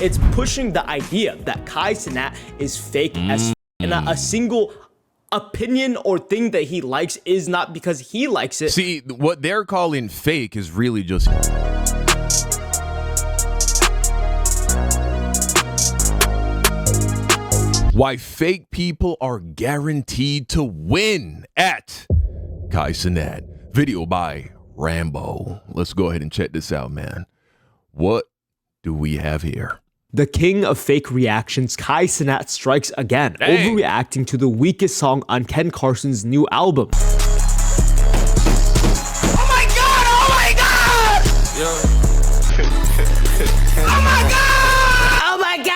It's pushing the idea that Kai Cenat is fake as and not a single opinion or thing that he likes is not because he likes it. See, what they're calling fake is really just why fake people are guaranteed to win at Kai Cenat. Video by Rambo. Let's go ahead and check this out, man. What do we have here? The king of fake reactions, Kai Cenat, strikes again, overreacting to the weakest song on Ken Carson's new album. Oh my god! Oh my god! Oh my god! Oh my god!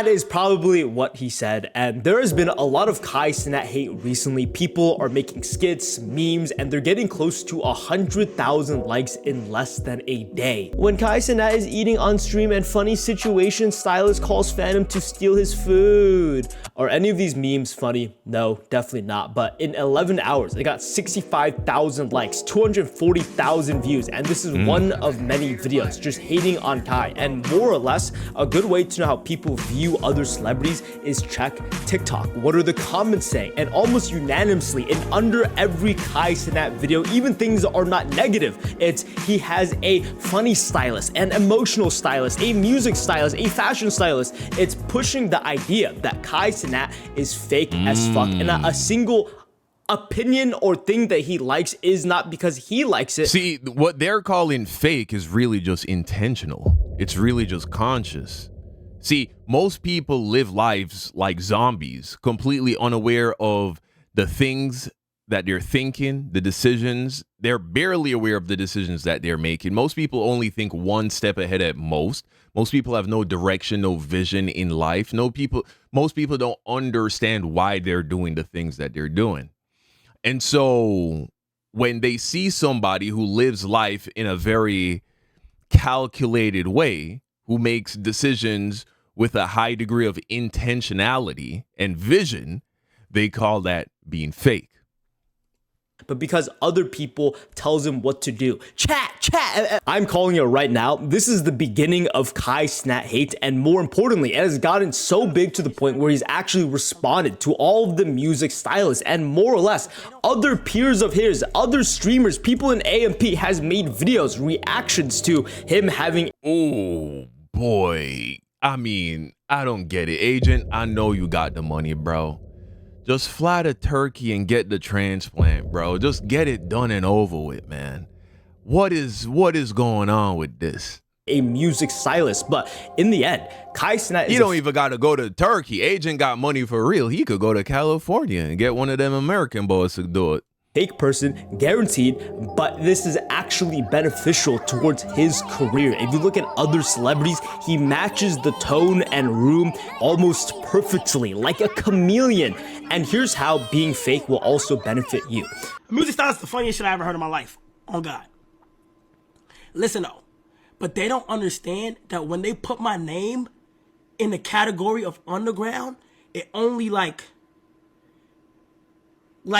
Is probably what he said, and there has been a lot of Kai Cenat hate recently. People are making skits, memes, and they're getting close to 100,000 likes in less than a day. When Kai Cenat is eating on stream and funny situation, stylist calls Phantom to steal his food. Are any of these memes funny? No, definitely not. But in 11 hours, they got 65,000 likes, 240,000 views, and this is one of many videos just hating on Kai. And more or less, a good way to know how people view other celebrities is check TikTok. What are the comments saying? And almost unanimously in under every Kai Cenat video, even things that are not negative, it's he has a funny stylist, an emotional stylist, a music stylist, a fashion stylist. It's pushing the idea that Kai Cenat is fake as fuck and not a single opinion or thing that he likes is not because he likes it. See, what they're calling fake is really just intentional. It's really just conscious. See, most people live lives like zombies, completely unaware of the things that they're thinking, the decisions. They're barely aware of the decisions that they're making. Most people only think one step ahead at most. Most people have no direction, no vision in life. Most people don't understand why they're doing the things that they're doing. And so when they see somebody who lives life in a very calculated way, who makes decisions with a high degree of intentionality and vision, they call that being fake. But because other people tells him what to do. Chat. I'm calling it right now. This is the beginning of Kai Cenat hate, and more importantly, it has gotten so big to the point where he's actually responded to all of the music stylists and more or less other peers of his, other streamers, people in AMP has made videos, reactions to him having. Oh boy. I mean, I don't get it. Agent, I know you got the money, bro. Just fly to Turkey and get the transplant, bro. Just get it done and over with, man. What is going on with this? A music stylist, but in the end, Kai Cenat is he don't even got to go to Turkey. Agent got money for real. He could go to California and get one of them American boys to do it. Fake person, guaranteed, but this is actually beneficial towards his career. If you look at other celebrities, he matches the tone and room almost perfectly, like a chameleon. And here's how being fake will also benefit you. Music stylist is the funniest shit I ever heard in my life. Oh God. Listen though, but they don't understand that when they put my name in the category of underground, it only like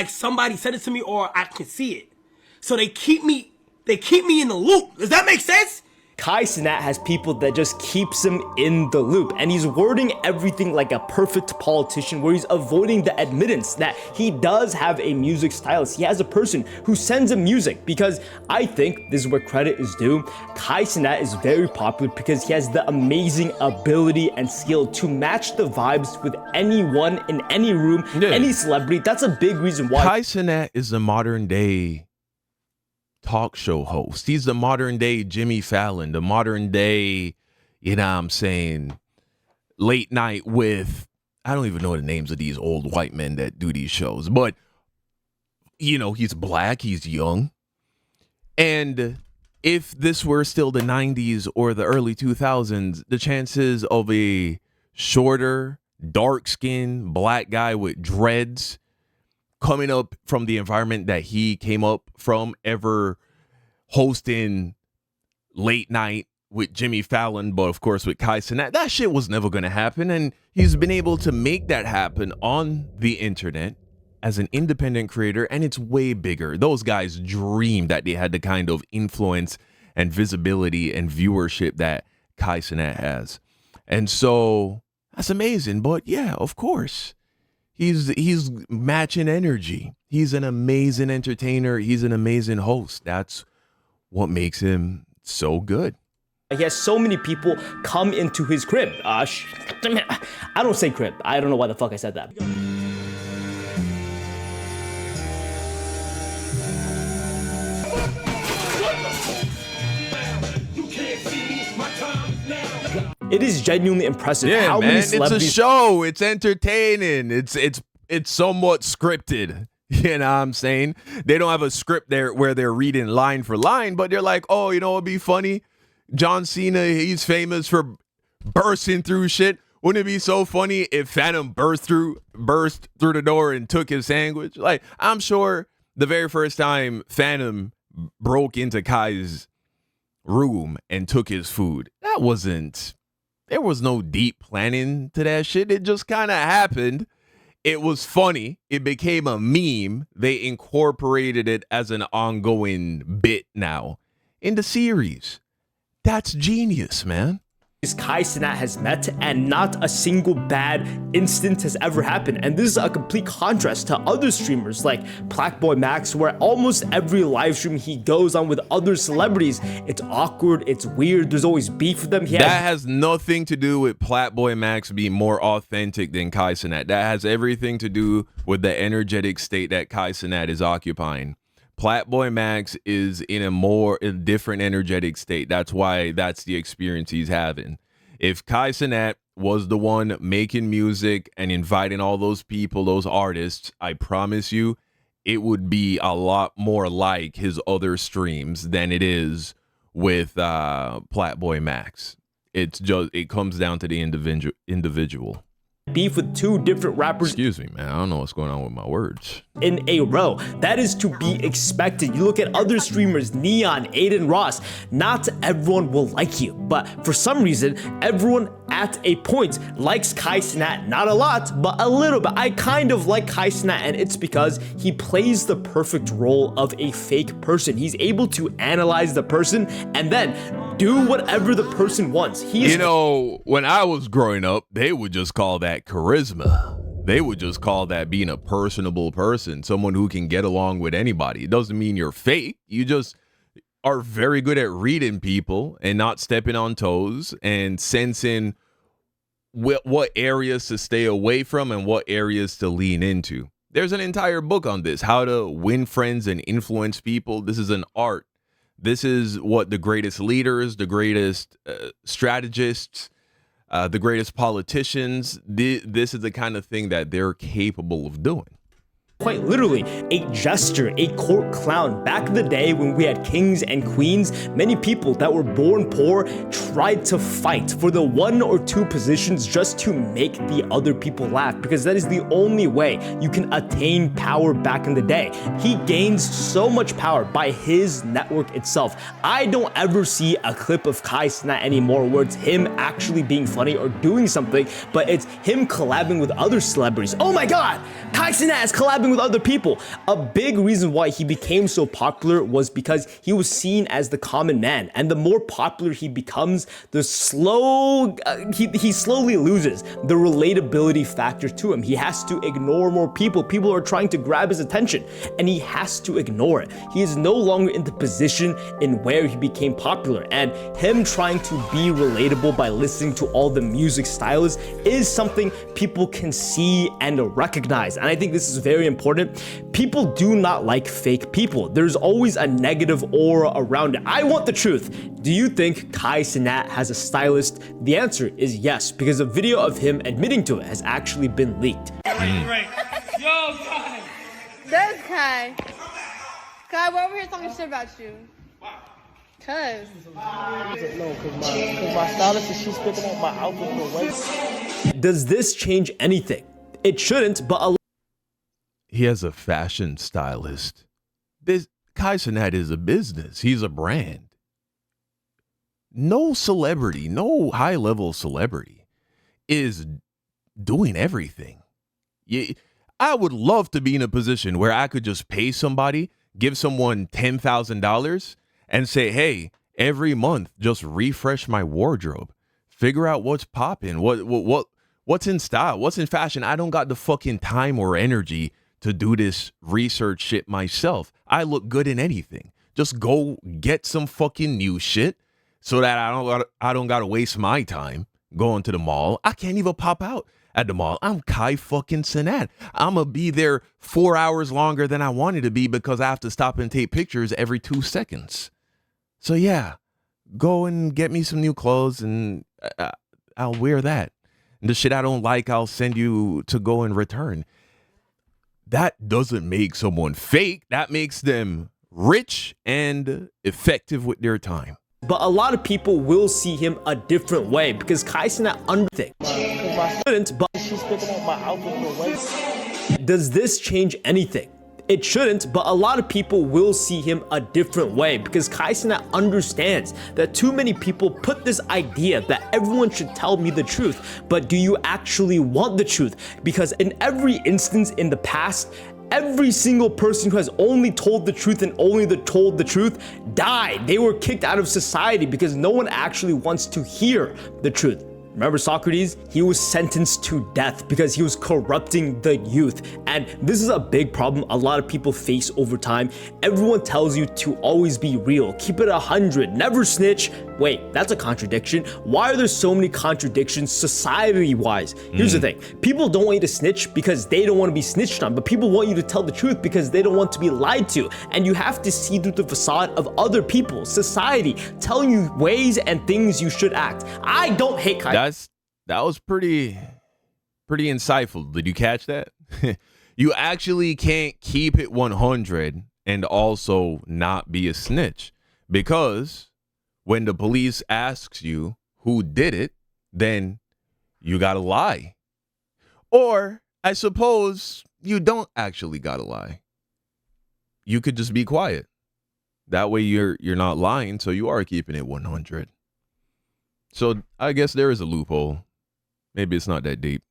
somebody said it to me or I can see it. So they keep me in the loop. Does that make sense? Kai Cenat has people that just keeps him in the loop, and he's wording everything like a perfect politician where he's avoiding the admittance that he does have a music stylist. He has a person who sends him music, because I think this is where credit is due. Kai Cenat is very popular because he has the amazing ability and skill to match the vibes with anyone in any room, any celebrity. That's a big reason why. Kai Cenat is the modern day talk show host. He's the modern day Jimmy Fallon, the modern day, you know what I'm saying, late night with, I don't even know the names of these old white men that do these shows, but you know, he's black, he's young. And if this were still the 90s or the early 2000s, the chances of a shorter, dark-skinned black guy with dreads coming up from the environment that he came up from, ever hosting late night with Jimmy Fallon, but of course with Kai Cenat, that shit was never going to happen. And he's been able to make that happen on the internet as an independent creator, and it's way bigger. Those guys dreamed that they had the kind of influence and visibility and viewership that Kai Cenat has. And so that's amazing. But yeah, of course, he's matching energy. He's an amazing entertainer. He's an amazing host. That's what makes him so good. He has so many people come into his crib. I don't say crib. I don't know why the fuck I said that. It is genuinely impressive how many celebrities. It's a show. It's entertaining. It's somewhat scripted. You know what I'm saying? They don't have a script there where they're reading line for line, but they're like, oh, you know what'd be funny? John Cena, he's famous for bursting through shit. Wouldn't it be so funny if Phantom burst through the door and took his sandwich? Like, I'm sure the very first time Phantom broke into Kai's room and took his food, there was no deep planning to that shit. It just kind of happened. It was funny. It became a meme. They incorporated it as an ongoing bit now in the series. That's genius, man. Kai Cenat has met, and not a single bad instance has ever happened. And this is a complete contrast to other streamers like Blackboy Max, where almost every live stream he goes on with other celebrities, it's awkward, it's weird, there's always beef with them. That has nothing to do with Blackboy Max being more authentic than Kai Cenat. That has everything to do with the energetic state that Kai Cenat is occupying. Blackboy Max is in a different energetic state. That's why that's the experience he's having. If Kai Cenat was the one making music and inviting all those people, those artists, I promise you, it would be a lot more like his other streams than it is with Blackboy Max. It comes down to the individual. Beef with two different rappers. Excuse me, man. I don't know what's going on with my words. In a row. That is to be expected. You look at other streamers, Neon, Aiden Ross, not everyone will like you, but for some reason, everyone at a point likes Kai Cenat. Not a lot, but a little bit. I kind of like Kai Cenat, and it's because he plays the perfect role of a fake person. He's able to analyze the person and then do whatever the person wants. When I was growing up, they would just call that charisma. They would just call that being a personable person, someone who can get along with anybody. It doesn't mean you're fake. You just are very good at reading people and not stepping on toes and sensing what areas to stay away from and what areas to lean into. There's an entire book on this, how to win friends and influence people. This is an art. This is what the greatest leaders, the greatest strategists, the greatest politicians, this is the kind of thing that they're capable of doing. Quite literally, a jester, a court clown. Back in the day when we had kings and queens, many people that were born poor tried to fight for the 1 or 2 positions just to make the other people laugh, because that is the only way you can attain power back in the day. He gains so much power by his network itself. I don't ever see a clip of Kai Cenat anymore where it's him actually being funny or doing something, but it's him collabing with other celebrities. Oh my god, Kai Cenat is collabing with other people. A big reason why he became so popular was because he was seen as the common man, and the more popular he becomes, the he slowly loses the relatability factor to him. He has to ignore more people. People are trying to grab his attention, and he has to ignore it. He is no longer in the position in where he became popular, and him trying to be relatable by listening to all the music stylists is something people can see and recognize. And I think this is very important. People do not like fake people. There's always a negative aura around it. I want the truth. Do you think Kai Cenat has a stylist? The answer is yes, because a video of him admitting to it has actually been leaked. Right. Yo, Kai. There's Kai. Kai, we're over here talking shit about you. Cause. No, cause my stylist is she's picking up my outfit for weight. Does this change anything? It shouldn't, but he has a fashion stylist. Kai Cenat is a business. He's a brand. No celebrity, no high-level celebrity is doing everything. I would love to be in a position where I could just pay somebody, give someone $10,000 and say, hey, every month, just refresh my wardrobe. Figure out what's popping, what's in style, what's in fashion. I don't got the fucking time or energy to do this research shit myself. I look good in anything. Just go get some fucking new shit so that I don't gotta waste my time going to the mall. I can't even pop out at the mall. I'm Kai fucking Cenat. I'm gonna be there 4 hours longer than I wanted to be because I have to stop and take pictures every 2 seconds. So yeah, go and get me some new clothes and I'll wear that. And the shit I don't like, I'll send you to go and return. That doesn't make someone fake. That makes them rich and effective with their time. But a lot of people will see him a different way because Kai Cenat underthinks. But She's picking up my outfit for Wednesday. does this change anything? It shouldn't, but a lot of people will see him a different way because Kai Cenat understands that too many people put this idea that everyone should tell me the truth, but do you actually want the truth? Because in every instance in the past, every single person who has only told the truth and only told the truth died. They were kicked out of society because no one actually wants to hear the truth. Remember Socrates? He was sentenced to death because he was corrupting the youth. And this is a big problem a lot of people face over time. Everyone tells you to always be real, keep it 100, never snitch. Wait, that's a contradiction. Why are there so many contradictions society-wise? Here's the thing. People don't want you to snitch because they don't want to be snitched on, but people want you to tell the truth because they don't want to be lied to. And you have to see through the facade of other people, society, telling you ways and things you should act. I don't hate Kai. That was pretty insightful. Did you catch that? You actually can't keep it 100 and also not be a snitch, because when the police asks you who did it, then you gotta lie. Or I suppose you don't actually gotta lie. You could just be quiet. That way you're not lying, so you are keeping it 100. So I guess there is a loophole. Maybe it's not that deep.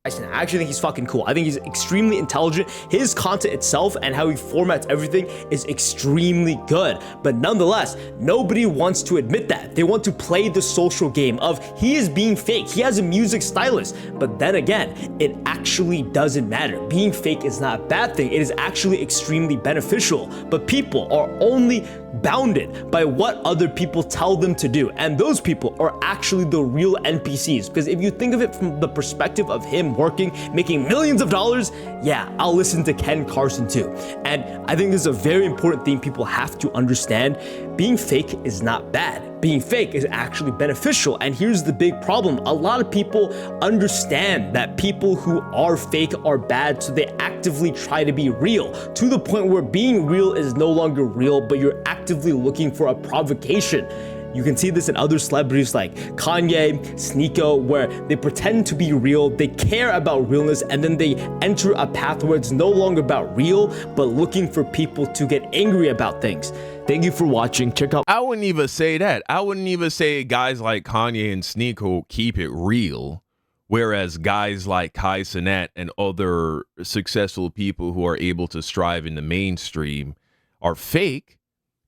I actually think he's fucking cool. I think he's extremely intelligent. His content itself and how he formats everything is extremely good. But nonetheless, nobody wants to admit that. They want to play the social game of he is being fake. He has a music stylist. But then again, it actually doesn't matter. Being fake is not a bad thing. It is actually extremely beneficial. But people are only bounded by what other people tell them to do. And those people are actually the real NPCs. Because if you think of it from the perspective of him working, making millions of dollars, yeah, I'll listen to Ken Carson too. And I think this is a very important thing people have to understand. Being fake is not bad. Being fake is actually beneficial. And here's the big problem. A lot of people understand that people who are fake are bad, so they actively try to be real, to the point where being real is no longer real, but you're actively looking for a provocation. You can see this in other celebrities like Kanye, Sneeko, where they pretend to be real, they care about realness, and then they enter a path where it's no longer about real, but looking for people to get angry about things. Thank you for watching. Check out. I wouldn't even say that. I wouldn't even say guys like Kanye and Sneeko keep it real, whereas guys like Kai Cenat and other successful people who are able to strive in the mainstream are fake.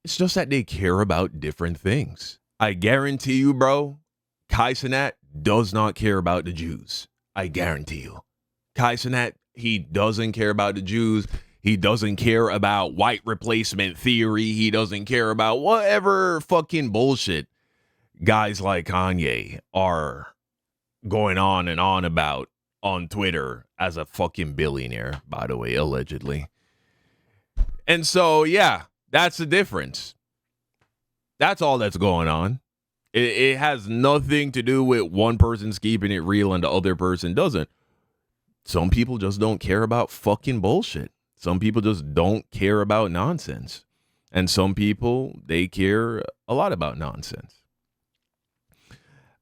It's just that they care about different things. I guarantee you, bro, Kai Cenat does not care about the Jews. I guarantee you. Kai Cenat, he doesn't care about the Jews. He doesn't care about white replacement theory. He doesn't care about whatever fucking bullshit guys like Kanye are going on and on about on Twitter as a fucking billionaire, by the way, allegedly. And so, yeah. That's the difference. That's all that's going on. It has nothing to do with one person's keeping it real and the other person doesn't. Some people just don't care about fucking bullshit. Some people just don't care about nonsense. And some people, they care a lot about nonsense.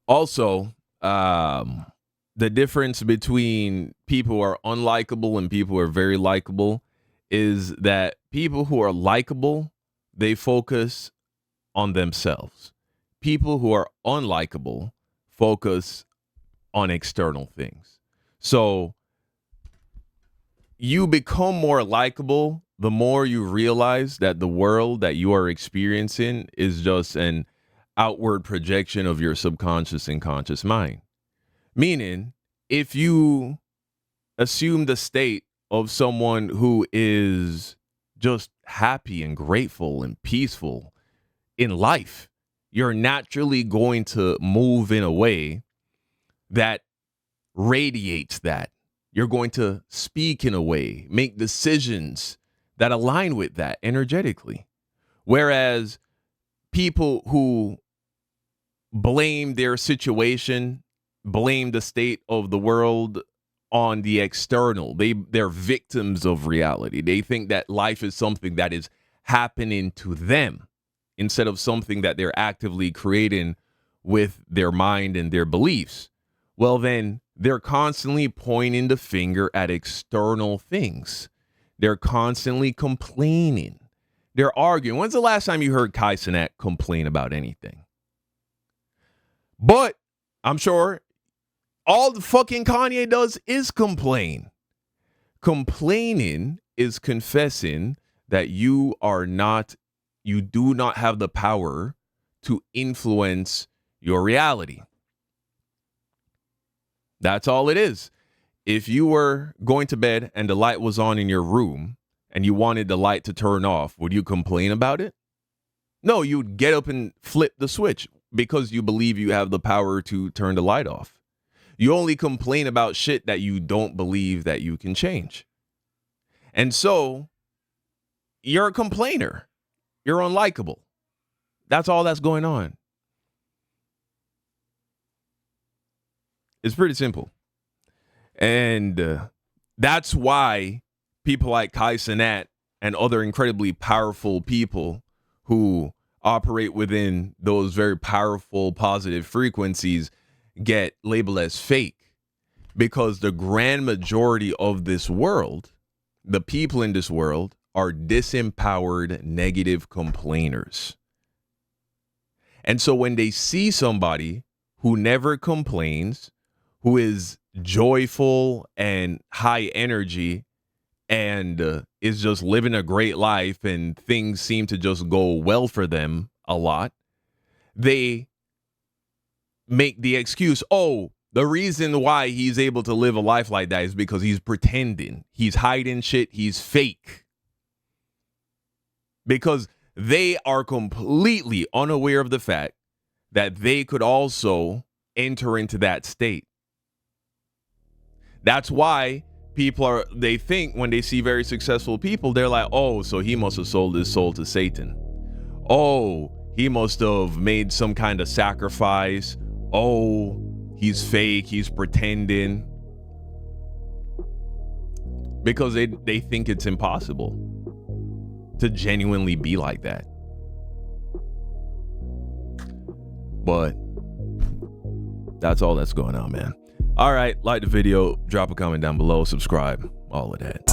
Also, the difference between people who are unlikable and people who are very likable is that people who are likable, they focus on themselves. People who are unlikable focus on external things. So you become more likable the more you realize that the world that you are experiencing is just an outward projection of your subconscious and conscious mind. Meaning, if you assume the state of someone who is just happy and grateful and peaceful in life, you're naturally going to move in a way that radiates that. You're going to speak in a way, make decisions that align with that energetically. Whereas people who blame their situation, blame the state of the world on the external, they're victims of reality. They think that life is something that is happening to them instead of something that they're actively creating with their mind and their beliefs. Well, then they're constantly pointing the finger at external things. They're constantly complaining. They're arguing. When's the last time you heard Kai Cenat complain about anything? But I'm sure all the fucking Kanye does is complain. Complaining is confessing that you do not have the power to influence your reality. That's all it is. If you were going to bed and the light was on in your room and you wanted the light to turn off, would you complain about it? No, you'd get up and flip the switch because you believe you have the power to turn the light off. You only complain about shit that you don't believe that you can change. And so you're a complainer. You're unlikable. That's all that's going on. It's pretty simple. And that's why people like Kai Cenat and other incredibly powerful people who operate within those very powerful positive frequencies get labeled as fake. Because the grand majority of this world, the people in this world, are disempowered negative complainers. And so when they see somebody who never complains, who is joyful and high energy and is just living a great life and things seem to just go well for them a lot, they make the excuse, oh, the reason why he's able to live a life like that is because he's pretending. He's hiding shit. He's fake. Because they are completely unaware of the fact that they could also enter into that state. That's why they think when they see very successful people, they're like, oh, so he must have sold his soul to Satan. Oh, he must have made some kind of sacrifice. Oh, he's fake. He's pretending. Because they think it's impossible to genuinely be like that. But that's all that's going on, man. All right, like the video, drop a comment down below, subscribe, all of that.